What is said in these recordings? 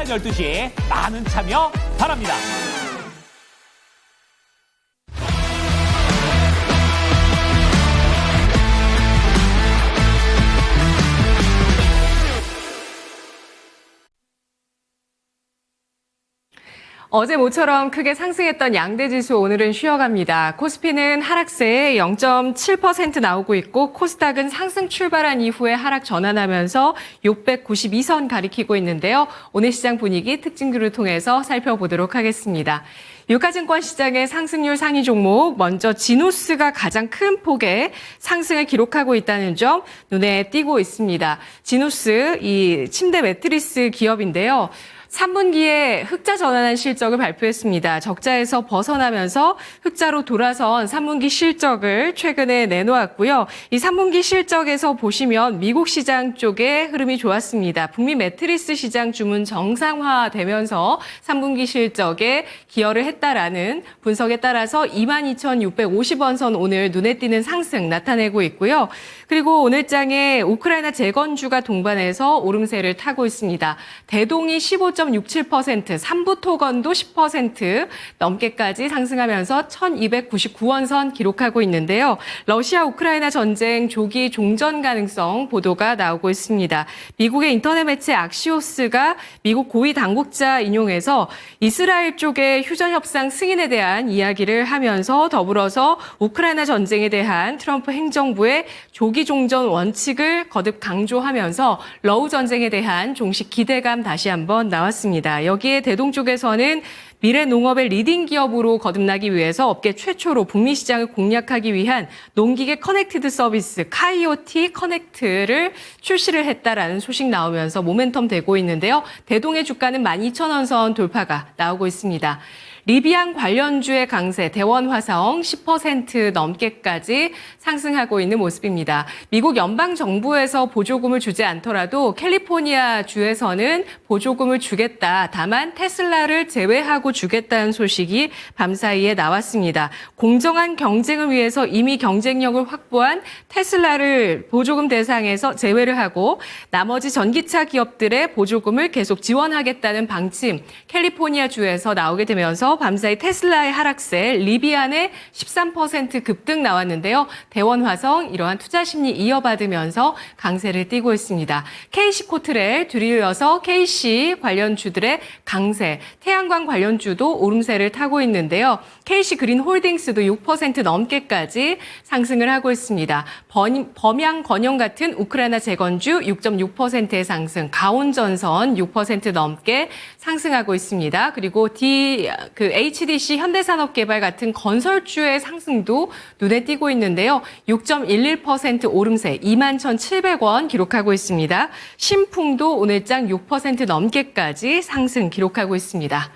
12시 많은 참여 바랍니다. 어제 모처럼 크게 상승했던 양대지수 오늘은 쉬어갑니다. 코스피는 하락세에 0.7% 나오고 있고 코스닥은 상승 출발한 이후에 하락 전환하면서 692선 가리키고 있는데요. 오늘 시장 분위기 특징들을 통해서 살펴보도록 하겠습니다. 유가증권 시장의 상승률 상위 종목, 먼저 지노스가 가장 큰 폭의 상승을 기록하고 있다는 점 눈에 띄고 있습니다. 지노스, 이 침대 매트리스 기업인데요. 3분기에 흑자 전환한 실적을 발표했습니다. 적자에서 벗어나면서 흑자로 돌아선 3분기 실적을 최근에 내놓았고요. 이 3분기 실적에서 보시면 미국 시장 쪽의 흐름이 좋았습니다. 북미 매트리스 시장 주문 정상화되면서 3분기 실적에 기여를 했다라는 분석에 따라서 22,650원 선 오늘 눈에 띄는 상승 나타내고 있고요. 그리고 오늘장에 우크라이나 재건주가 동반해서 오름세를 타고 있습니다. 대동이 15.67%, 삼부토건도 10% 넘게까지 상승하면서 1,299원 선 기록하고 있는데요. 러시아 우크라이나 전쟁 조기 종전 가능성 보도가 나오고 있습니다. 미국의 인터넷 매체 악시오스가 미국 고위 당국자 인용해서 이스라엘 쪽의 휴전 협상 승인에 대한 이야기를 하면서 더불어서 우크라이나 전쟁에 대한 트럼프 행정부의 조기 종전 원칙을 거듭 강조하면서 러우 전쟁에 대한 종식 기대감 다시 한번 나왔습니다. 여기에 대동 쪽에서는 미래 농업의 리딩 기업으로 거듭나기 위해서 업계 최초로 북미 시장을 공략하기 위한 농기계 커넥티드 서비스 카이오티 커넥트를 출시를 했다라는 소식 나오면서 모멘텀 되고 있는데요. 대동의 주가는 12,000원 선 돌파가 나오고 있습니다. 리비안 관련주의 강세, 대원화성 10% 넘게까지 상승하고 있는 모습입니다. 미국 연방정부에서 보조금을 주지 않더라도 캘리포니아 주에서는 보조금을 주겠다. 다만 테슬라를 제외하고 주겠다는 소식이 밤사이에 나왔습니다. 공정한 경쟁을 위해서 이미 경쟁력을 확보한 테슬라를 보조금 대상에서 제외를 하고 나머지 전기차 기업들의 보조금을 계속 지원하겠다는 방침, 캘리포니아 주에서 나오게 되면서 밤사이 테슬라의 하락세, 리비안의 13% 급등 나왔는데요. 대원화성 이러한 투자 심리 이어받으면서 강세를 띠고 있습니다. KC코트렐 뒤이어서 KC 관련주들의 강세, 태양광 관련주도 오름세를 타고 있는데요. KC그린홀딩스도 6% 넘게까지 상승을 하고 있습니다. 범양 건영 같은 우크라이나 재건주 6.6%의 상승, 가온전선 6% 넘게 상승하고 있습니다. 그리고 HDC 현대산업개발 같은 건설주의 상승도 눈에 띄고 있는데요. 6.11% 오름세 21,700원 기록하고 있습니다. 신풍도 오늘장 6% 넘게까지 상승 기록하고 있습니다.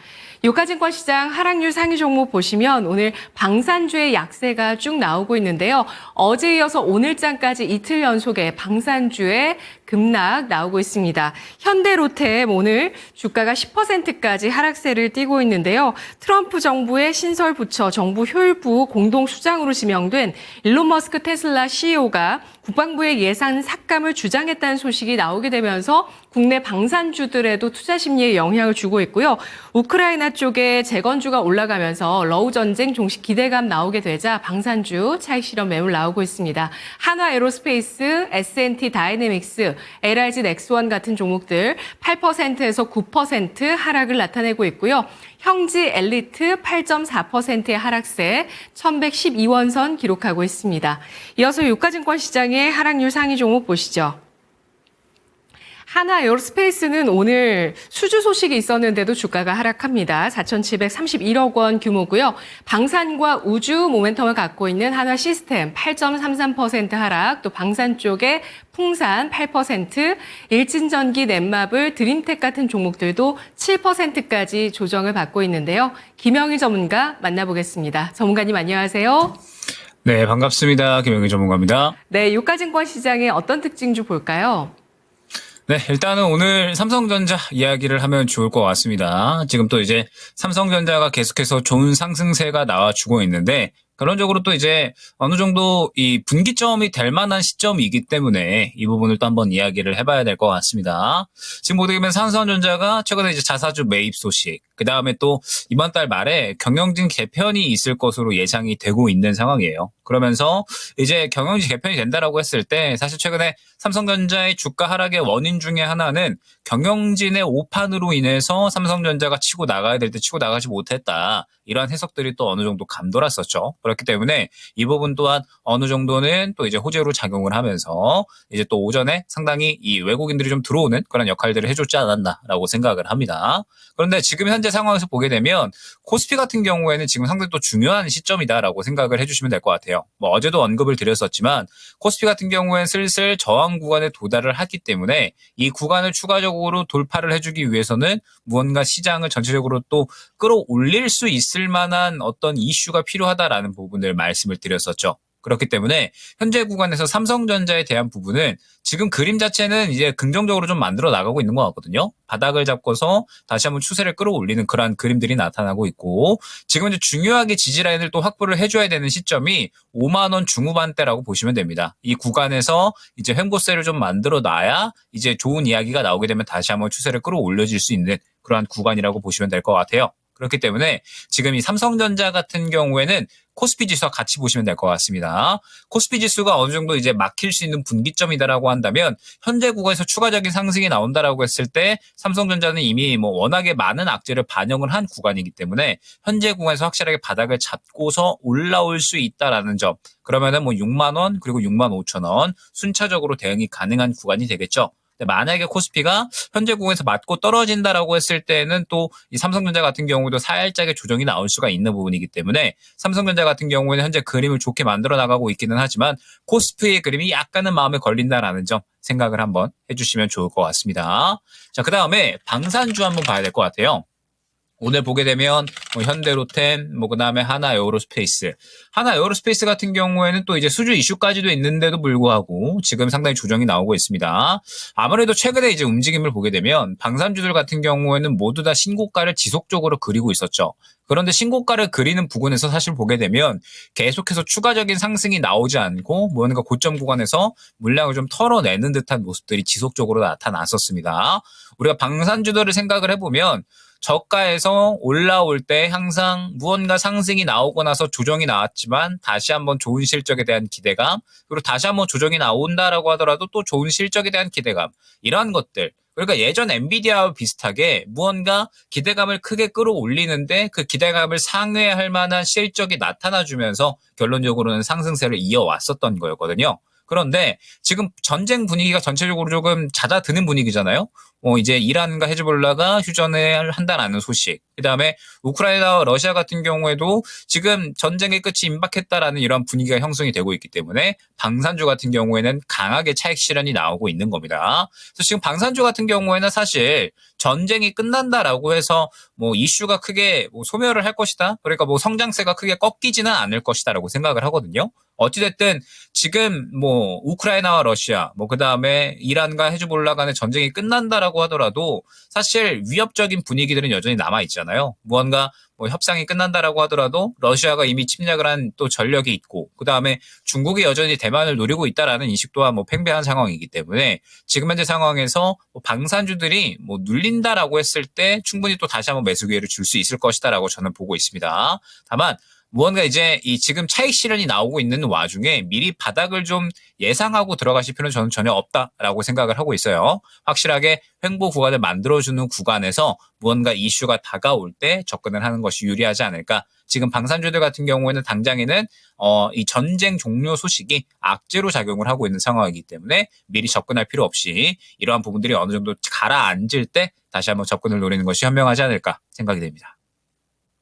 유가증권 시장 하락률 상위 종목 보시면 오늘 방산주의 약세가 쭉 나오고 있는데요. 어제 이어서 오늘장까지 이틀 연속에 방산주의 급락 나오고 있습니다. 현대로템 오늘 주가가 10%까지 하락세를 띠고 있는데요. 트럼프 정부의 신설 부처 정부 효율부 공동 수장으로 지명된 일론 머스크 테슬라 CEO가 국방부의 예산 삭감을 주장했다는 소식이 나오게 되면서 국내 방산주들에도 투자 심리에 영향을 주고 있고요. 우크라이나 쪽에 재건주가 올라가면서 러우 전쟁 종식 기대감 나오게 되자 방산주 차익 실현 매물 나오고 있습니다. 한화 에로스페이스, S&T 다이내믹스, LRG 넥스원 같은 종목들 8%에서 9% 하락을 나타내고 있고요. 형지 엘리트 8.4%의 하락세 1,112원 선 기록하고 있습니다. 이어서 유가증권 시장의 하락률 상위 종목 보시죠. 한화 에어로스페이스는 오늘 수주 소식이 있었는데도 주가가 하락합니다. 4,731억 원 규모고요. 방산과 우주 모멘텀을 갖고 있는 한화 시스템 8.33% 하락, 또 방산 쪽에 풍산 8%, 일진전기, 넷마블, 드림텍 같은 종목들도 7%까지 조정을 받고 있는데요. 김영일 전문가 만나보겠습니다. 전문가님 안녕하세요. 네, 반갑습니다. 김영일 전문가입니다. 네, 유가증권 시장의 어떤 특징주 볼까요? 네, 일단은 오늘 삼성전자 이야기를 하면 좋을 것 같습니다. 지금 또 이제 삼성전자가 계속해서 좋은 상승세가 나와주고 있는데, 결론적으로 또 이제 어느 정도 이 분기점이 될 만한 시점이기 때문에 이 부분을 또 한번 이야기를 해봐야 될 것 같습니다. 지금 보게 되면 삼성전자가 최근에 이제 자사주 매입 소식, 그 다음에 또 이번 달 말에 경영진 개편이 있을 것으로 예상이 되고 있는 상황이에요. 그러면서 이제 경영진 개편이 된다라고 했을 때 사실 최근에 삼성전자의 주가 하락의 원인 중에 하나는 경영진의 오판으로 인해서 삼성전자가 치고 나가야 될 때 치고 나가지 못했다. 이러한 해석들이 또 어느 정도 감돌았었죠. 그렇기 때문에 이 부분 또한 어느 정도는 또 이제 호재로 작용을 하면서 이제 또 오전에 상당히 이 외국인들이 좀 들어오는 그런 역할들을 해줬지 않았나라고 생각을 합니다. 그런데 지금 현재 상황에서 보게 되면 코스피 같은 경우에는 지금 상당히 또 중요한 시점이다라고 생각을 해주시면 될 것 같아요. 뭐 어제도 언급을 드렸었지만 코스피 같은 경우에는 슬슬 저항 구간에 도달을 하기 때문에 이 구간을 추가적으로 돌파를 해주기 위해서는 무언가 시장을 전체적으로 또 끌어올릴 수 있을 만한 어떤 이슈가 필요하다라는 부분을 말씀을 드렸었죠. 그렇기 때문에 현재 구간에서 삼성전자에 대한 부분은 지금 그림 자체는 이제 긍정적으로 좀 만들어 나가고 있는 것 같거든요. 바닥을 잡고서 다시 한번 추세를 끌어올리는 그러한 그림들이 나타나고 있고 지금 이제 중요하게 지지라인을 또 확보를 해줘야 되는 시점이 5만 원 중후반대라고 보시면 됩니다. 이 구간에서 이제 횡보세를 좀 만들어 놔야 이제 좋은 이야기가 나오게 되면 다시 한번 추세를 끌어올려질 수 있는 그러한 구간이라고 보시면 될 것 같아요. 그렇기 때문에 지금 이 삼성전자 같은 경우에는 코스피 지수와 같이 보시면 될 것 같습니다. 코스피 지수가 어느 정도 이제 막힐 수 있는 분기점이다라고 한다면 현재 구간에서 추가적인 상승이 나온다라고 했을 때 삼성전자는 이미 뭐 워낙에 많은 악재를 반영을 한 구간이기 때문에 현재 구간에서 확실하게 바닥을 잡고서 올라올 수 있다라는 점. 그러면은 뭐 6만 원 그리고 6만 5천 원 순차적으로 대응이 가능한 구간이 되겠죠. 만약에 코스피가 현재 구간에서 맞고 떨어진다라고 했을 때는 또 이 삼성전자 같은 경우도 살짝의 조정이 나올 수가 있는 부분이기 때문에 삼성전자 같은 경우에는 현재 그림을 좋게 만들어 나가고 있기는 하지만 코스피의 그림이 약간은 마음에 걸린다라는 점 생각을 한번 해주시면 좋을 것 같습니다. 자, 그 다음에 방산주 한번 봐야 될 것 같아요. 오늘 보게 되면 뭐 현대로템, 뭐 그다음에 하나 에어로스페이스. 하나 에어로스페이스 같은 경우에는 또 이제 수주 이슈까지도 있는데도 불구하고 지금 상당히 조정이 나오고 있습니다. 아무래도 최근에 이제 움직임을 보게 되면 방산주들 같은 경우에는 모두 다 신고가를 지속적으로 그리고 있었죠. 그런데 신고가를 그리는 부분에서 사실 보게 되면 계속해서 추가적인 상승이 나오지 않고 뭔가 고점 구간에서 물량을 좀 털어내는 듯한 모습들이 지속적으로 나타났었습니다. 우리가 방산주들을 생각을 해보면 저가에서 올라올 때 항상 무언가 상승이 나오고 나서 조정이 나왔지만 다시 한번 좋은 실적에 대한 기대감, 그리고 다시 한번 조정이 나온다라고 하더라도 또 좋은 실적에 대한 기대감, 이러한 것들. 그러니까 예전 엔비디아와 비슷하게 무언가 기대감을 크게 끌어올리는데 그 기대감을 상회할 만한 실적이 나타나주면서 결론적으로는 상승세를 이어왔었던 거였거든요. 그런데 지금 전쟁 분위기가 전체적으로 조금 잦아드는 분위기잖아요. 이제 이란과 헤즈볼라가 휴전을 한다라는 소식. 그다음에 우크라이나와 러시아 같은 경우에도 지금 전쟁의 끝이 임박했다라는 이런 분위기가 형성이 되고 있기 때문에 방산주 같은 경우에는 강하게 차익 실현이 나오고 있는 겁니다. 그래서 지금 방산주 같은 경우에는 사실 전쟁이 끝난다라고 해서 뭐 이슈가 크게 뭐 소멸을 할 것이다. 그러니까 뭐 성장세가 크게 꺾이지는 않을 것이다라고 생각을 하거든요. 어찌됐든 지금 뭐 우크라이나와 러시아, 뭐 그다음에 이란과 헤즈볼라 간의 전쟁이 끝난다라고 하더라도 사실 위협적인 분위기들은 여전히 남아 있잖아요. 무언가 뭐 협상이 끝난다라고 하더라도 러시아가 이미 침략을 한 또 전력이 있고 그다음에 중국이 여전히 대만을 노리고 있다라는 인식 또한 뭐 팽배한 상황이기 때문에 지금 현재 상황에서 뭐 방산주들이 뭐 눌린다라고 했을 때 충분히 또 다시 한번 매수 기회를 줄 수 있을 것이다라고 저는 보고 있습니다. 다만 무언가 이제 이 지금 차익 실현이 나오고 있는 와중에 미리 바닥을 좀 예상하고 들어가실 필요는 저는 전혀 없다라고 생각을 하고 있어요. 확실하게 횡보 구간을 만들어주는 구간에서 무언가 이슈가 다가올 때 접근을 하는 것이 유리하지 않을까. 지금 방산주들 같은 경우에는 당장에는 이 전쟁 종료 소식이 악재로 작용을 하고 있는 상황이기 때문에 미리 접근할 필요 없이 이러한 부분들이 어느 정도 가라앉을 때 다시 한번 접근을 노리는 것이 현명하지 않을까 생각이 됩니다.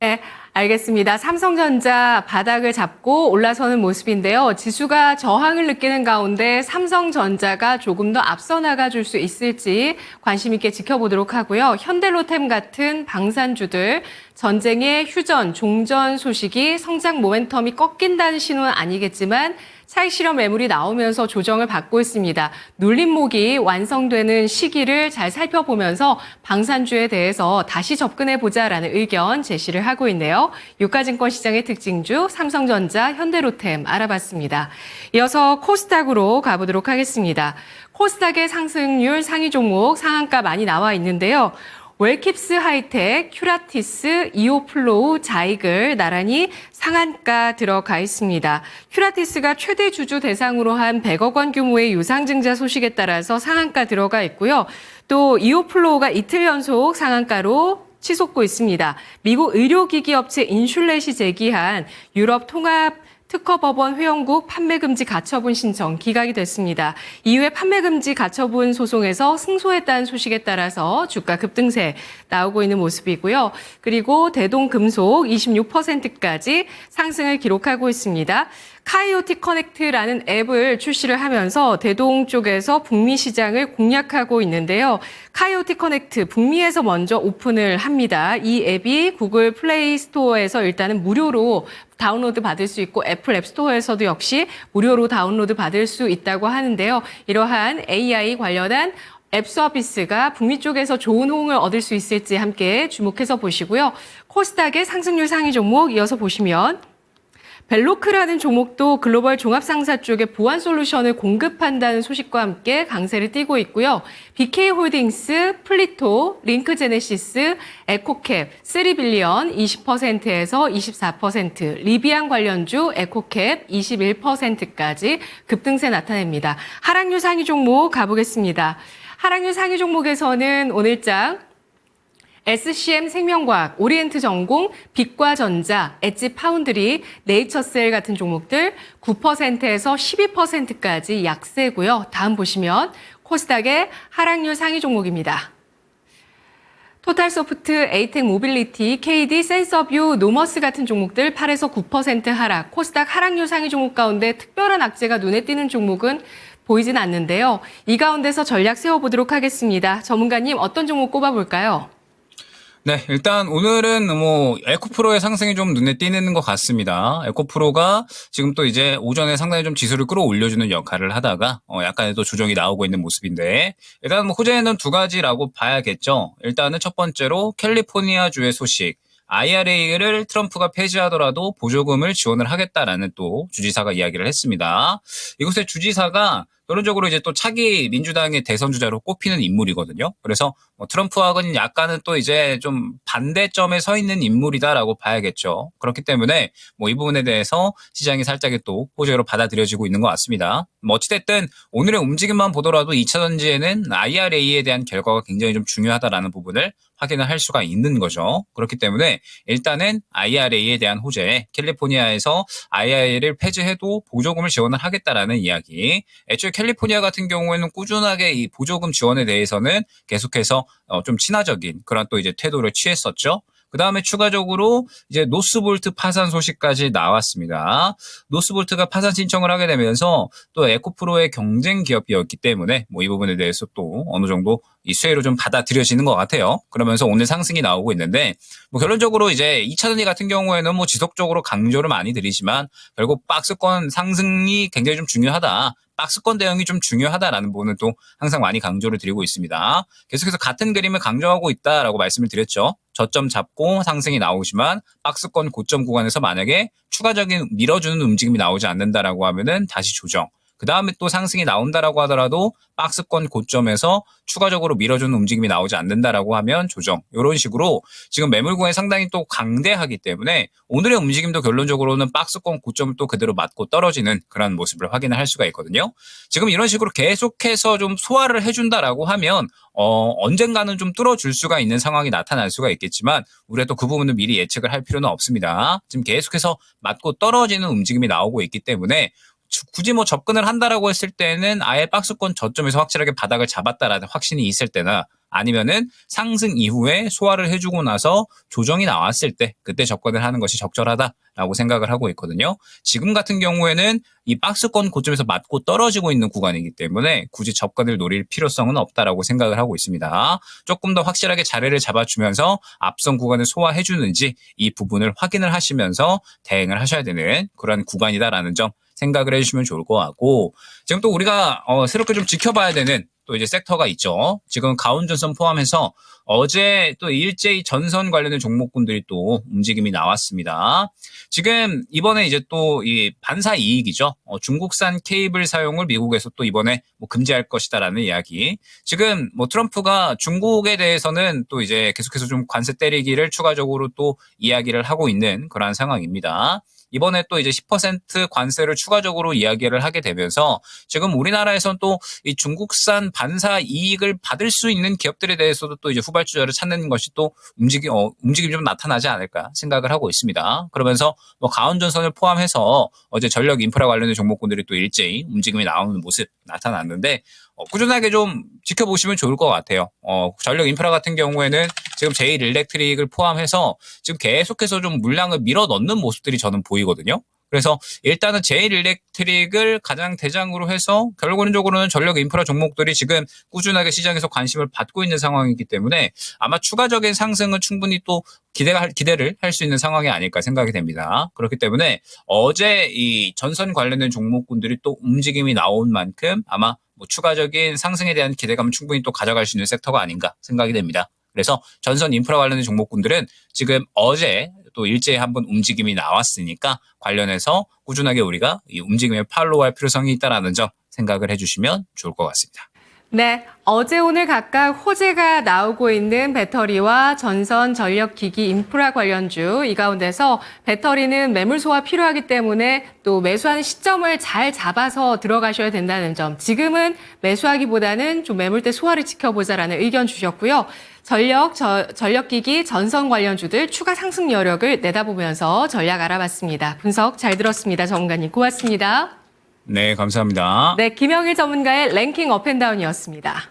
네, 알겠습니다. 삼성전자 바닥을 잡고 올라서는 모습인데요. 지수가 저항을 느끼는 가운데 삼성전자가 조금 더 앞서 나가줄 수 있을지 관심 있게 지켜보도록 하고요. 현대로템 같은 방산주들 전쟁의 휴전, 종전 소식이 성장 모멘텀이 꺾인다는 신호는 아니겠지만 차익 실현 매물이 나오면서 조정을 받고 있습니다. 눌림목이 완성되는 시기를 잘 살펴보면서 방산주에 대해서 다시 접근해보자라는 의견 제시를 하고 있네요. 유가증권 시장의 특징주 삼성전자, 현대로템 알아봤습니다. 이어서 코스닥으로 가보도록 하겠습니다. 코스닥의 상승률 상위 종목 상한가 많이 나와 있는데요. 웰킵스 하이텍, 큐라티스, 이오플로우, 자이글 나란히 상한가 들어가 있습니다. 큐라티스가 최대 주주 대상으로 한 100억 원 규모의 유상증자 소식에 따라서 상한가 들어가 있고요. 또 이오플로우가 이틀 연속 상한가로 치솟고 있습니다. 미국 의료기기 업체 인슐렛이 제기한 유럽 통합 특허법원 회원국 판매금지 가처분 신청 기각이 됐습니다. 이후에 판매금지 가처분 소송에서 승소했다는 소식에 따라서 주가 급등세 나오고 있는 모습이고요. 그리고 대동금속 26%까지 상승을 기록하고 있습니다. 카이오티 커넥트라는 앱을 출시를 하면서 대동 쪽에서 북미 시장을 공략하고 있는데요. 카이오티 커넥트 북미에서 먼저 오픈을 합니다. 이 앱이 구글 플레이 스토어에서 일단은 무료로 다운로드 받을 수 있고 애플 앱 스토어에서도 역시 무료로 다운로드 받을 수 있다고 하는데요. 이러한 AI 관련한 앱 서비스가 북미 쪽에서 좋은 호응을 얻을 수 있을지 함께 주목해서 보시고요. 코스닥의 상승률 상위 종목 이어서 보시면 벨로크라는 종목도 글로벌 종합상사 쪽에 보안 솔루션을 공급한다는 소식과 함께 강세를 띠고 있고요. BK홀딩스, 플리토, 링크제네시스, 에코캡, 3빌리언 20%에서 24%, 리비안 관련주 에코캡 21%까지 급등세 나타냅니다. 하락률 상위 종목 가보겠습니다. 하락률 상위 종목에서는 오늘장 SCM 생명과학, 오리엔트전공, 빛과전자, 엣지 파운드리, 네이처셀 같은 종목들 9%에서 12%까지 약세고요. 다음 보시면 코스닥의 하락률 상위 종목입니다. 토탈소프트, 에이텍 모빌리티, KD, 센서뷰, 노머스 같은 종목들 8에서 9% 하락, 코스닥 하락률 상위 종목 가운데 특별한 악재가 눈에 띄는 종목은 보이진 않는데요. 이 가운데서 전략 세워보도록 하겠습니다. 전문가님 어떤 종목 꼽아볼까요? 네, 일단 오늘은 에코프로의 상승이 좀 눈에 띄는 것 같습니다. 에코프로가 지금 또 이제 오전에 상당히 좀 지수를 끌어올려주는 역할을 하다가 약간의 또 조정이 나오고 있는 모습인데, 일단 호재는 두 가지라고 봐야겠죠. 일단은 첫 번째로 캘리포니아주의 소식. IRA를 트럼프가 폐지하더라도 보조금을 지원을 하겠다라는 또 주지사가 이야기를 했습니다. 이곳의 주지사가 결론적으로 이제 또 차기 민주당의 대선 주자로 꼽히는 인물이거든요. 그래서 트럼프하고는 약간은 또 이제 좀 반대점에 서 있는 인물이다라고 봐야겠죠. 그렇기 때문에 이 부분에 대해서 시장이 살짝 또 호재로 받아들여지고 있는 것 같습니다. 어찌됐든 오늘의 움직임만 보더라도 2차 전지에는 IRA에 대한 결과가 굉장히 좀 중요하다라는 부분을 확인을 할 수가 있는 거죠. 그렇기 때문에 일단은 IRA에 대한 호재, 캘리포니아에서 IRA를 폐지해도 보조금을 지원을 하겠다라는 이야기. 애초에 캘리포니아 같은 경우에는 꾸준하게 이 보조금 지원에 대해서는 계속해서 좀 친화적인 그런 또 이제 태도를 취했었죠. 그 다음에 추가적으로 이제 노스볼트 파산 소식까지 나왔습니다. 노스볼트가 파산 신청을 하게 되면서 또 에코프로의 경쟁 기업이었기 때문에 이 부분에 대해서 또 어느 정도 이 수혜로 좀 받아들여지는 것 같아요. 그러면서 오늘 상승이 나오고 있는데 결론적으로 이제 2차 전지 같은 경우에는 지속적으로 강조를 많이 드리지만 결국 박스권 상승이 굉장히 좀 중요하다. 박스권 대응이 좀 중요하다라는 부분은 또 항상 많이 강조를 드리고 있습니다. 계속해서 같은 그림을 강조하고 있다라고 말씀을 드렸죠. 저점 잡고 상승이 나오지만 박스권 고점 구간에서 만약에 추가적인 밀어주는 움직임이 나오지 않는다라고 하면은 다시 조정. 그 다음에 또 상승이 나온다라고 하더라도 박스권 고점에서 추가적으로 밀어주는 움직임이 나오지 않는다라고 하면 조정. 이런 식으로 지금 매물구간이 상당히 또 강대하기 때문에 오늘의 움직임도 결론적으로는 박스권 고점을 또 그대로 맞고 떨어지는 그런 모습을 확인을 할 수가 있거든요. 지금 이런 식으로 계속해서 좀 소화를 해준다라고 하면 언젠가는 좀 뚫어줄 수가 있는 상황이 나타날 수가 있겠지만 우리가 또 그 부분을 미리 예측을 할 필요는 없습니다. 지금 계속해서 맞고 떨어지는 움직임이 나오고 있기 때문에 굳이 접근을 한다라고 했을 때는 아예 박스권 저점에서 확실하게 바닥을 잡았다라는 확신이 있을 때나 아니면은 상승 이후에 소화를 해주고 나서 조정이 나왔을 때 그때 접근을 하는 것이 적절하다라고 생각을 하고 있거든요. 지금 같은 경우에는 이 박스권 고점에서 맞고 떨어지고 있는 구간이기 때문에 굳이 접근을 노릴 필요성은 없다라고 생각을 하고 있습니다. 조금 더 확실하게 자리를 잡아주면서 앞선 구간을 소화해주는지 이 부분을 확인을 하시면서 대응을 하셔야 되는 그런 구간이다라는 점 생각을 해주시면 좋을 것 같고, 지금 또 우리가 새롭게 좀 지켜봐야 되는 또 이제 섹터가 있죠. 지금 가온전선 포함해서 어제 또 일제히 전선 관련된 종목군들이 또 움직임이 나왔습니다. 지금 이번에 이제 또 이 반사 이익이죠. 중국산 케이블 사용을 미국에서 또 이번에 뭐 금지할 것이다라는 이야기. 지금 뭐 트럼프가 중국에 대해서는 또 이제 계속해서 좀 관세 때리기를 추가적으로 또 이야기를 하고 있는 그러한 상황입니다. 이번에 또 이제 10% 관세를 추가적으로 이야기를 하게 되면서 지금 우리나라에선 또 이 중국산 반사 이익을 받을 수 있는 기업들에 대해서도 또 이제 후발주자를 찾는 것이 또 움직임이 좀 나타나지 않을까 생각을 하고 있습니다. 그러면서 뭐 가온전선을 포함해서 어제 전력 인프라 관련된 종목군들이 또 일제히 움직임이 나오는 모습 나타났는데 꾸준하게 좀 지켜보시면 좋을 것 같아요. 전력 인프라 같은 경우에는 지금 제일 일렉트릭을 포함해서 지금 계속해서 좀 물량을 밀어 넣는 모습들이 저는 보이거든요. 그래서 일단은 제일 일렉트릭을 가장 대장으로 해서 결론적으로는 전력 인프라 종목들이 지금 꾸준하게 시장에서 관심을 받고 있는 상황이기 때문에 아마 추가적인 상승은 충분히 또 기대를 할 수 있는 상황이 아닐까 생각이 됩니다. 그렇기 때문에 어제 이 전선 관련된 종목군들이 또 움직임이 나온 만큼 아마 뭐 추가적인 상승에 대한 기대감을 충분히 또 가져갈 수 있는 섹터가 아닌가 생각이 됩니다. 그래서 전선 인프라 관련된 종목군들은 지금 어제 또 일제히 한번 움직임이 나왔으니까 관련해서 꾸준하게 우리가 이 움직임에 팔로우할 필요성이 있다는 점 생각을 해주시면 좋을 것 같습니다. 네, 어제 오늘 각각 호재가 나오고 있는 배터리와 전선, 전력기기, 인프라 관련주 이 가운데서 배터리는 매물 소화 필요하기 때문에 또 매수하는 시점을 잘 잡아서 들어가셔야 된다는 점. 지금은 매수하기보다는 좀 매물대 소화를 지켜보자라는 의견 주셨고요. 전력기기, 전선 관련주들 추가 상승 여력을 내다보면서 전략 알아봤습니다. 분석 잘 들었습니다. 전문가님 고맙습니다. 네, 감사합니다. 네, 김영일 전문가의 랭킹 업앤다운이었습니다.